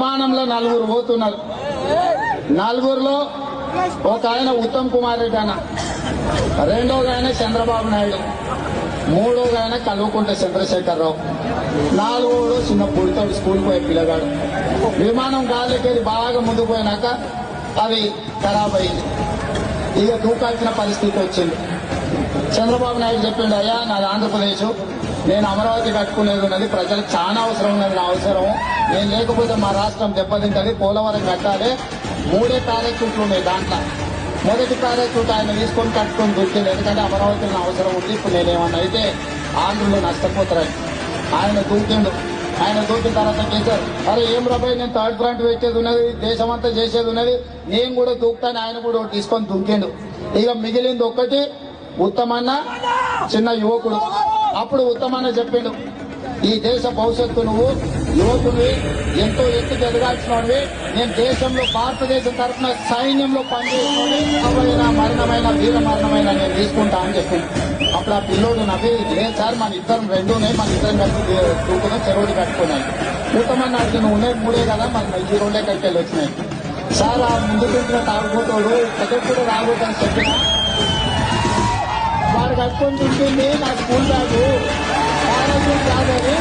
విమానంలో నలుగురు పోతున్నారు. నలుగురిలో ఒక ఆయన ఉత్తమ్ కుమార్ రెడ్డి అన్న, రెండోగా ఆయన చంద్రబాబు నాయుడు, మూడోగా ఆయన కల్వకుంట్ల చంద్రశేఖరరావు, నాలుగోడు చిన్న పుడితోడు స్కూల్కి పోయే పిల్లగాడు. విమానం గాలికి బాగా ముందుకు పోయినాక అది ఖరాబ్ అయింది. ఇక దూకాల్సిన పరిస్థితి వచ్చింది. చంద్రబాబు నాయుడు చెప్పిండు, అయ్యా నాది ఆంధ్రప్రదేశ్, నేను అమరావతి కట్టుకునేది ఉన్నది, ప్రజలకు చాలా అవసరం ఉన్నది, నా అవసరం, నేను లేకపోతే మా రాష్ట్రం దెబ్బతింటది, పోలవరం కట్టాలి. 3 ప్యారాచూట్లు ఉన్నాయి. దాంట్లో మొదటి ప్యారాచూట్ ఆయన తీసుకొని కట్టుకొని దొరికింది, ఎందుకంటే అమరావతిలో నా అవసరం ఉంది, ఇప్పుడు నేనేమన్నా అయితే ఆంధ్రులు నష్టపోతారని. ఆయన దూకిండు. ఆయన దూకిన తర్వాత చేశారు, అరే ఏం రాబాయి, నేను థర్డ్ ఫ్రంట్ పెట్టేది ఉన్నది, దేశమంతా చేసేది ఉన్నది, నేను కూడా దూకుతాను, ఆయన కూడా తీసుకొని దూకిండు. ఇక మిగిలింది ఒక్కటి ఉత్తమన్న, చిన్న యువకుడు. అప్పుడు ఉత్తమన్న చెప్పిండు, ఈ దేశ భవిష్యత్తు నువ్వు యువకుడివి, ఎంతో ఎత్తుకు ఎదగాల్సినవి, నేను దేశంలో భారతదేశం తరఫున సైన్యంలో పనిచేసుకొని అవైనా మరణమైన వీర మరణమైన నేను తీసుకుంటా అని చెప్పింది. అప్పుడు ఆ పిల్లోడు నవ్వి, లేదు సార్ మన ఇద్దరం రెండునే, మన ఇద్దరం కలిసి దూకునే చెరువులు కట్టుకున్నాను. ఉత్తమన్న అడిగి నువ్వు ఉన్నాయి 3 కదా, మన ఈ 2 ఎక్కడికి వెళ్ళి వచ్చినాయి సార్. ఆ ముందు తింటున్న తాగుపోతాడు ఎక్కడికి కూడా రాబోతని చెప్పిన వాడు కట్టుకొని తింటుంది నా స్కూల్ బ్యాగు కాదని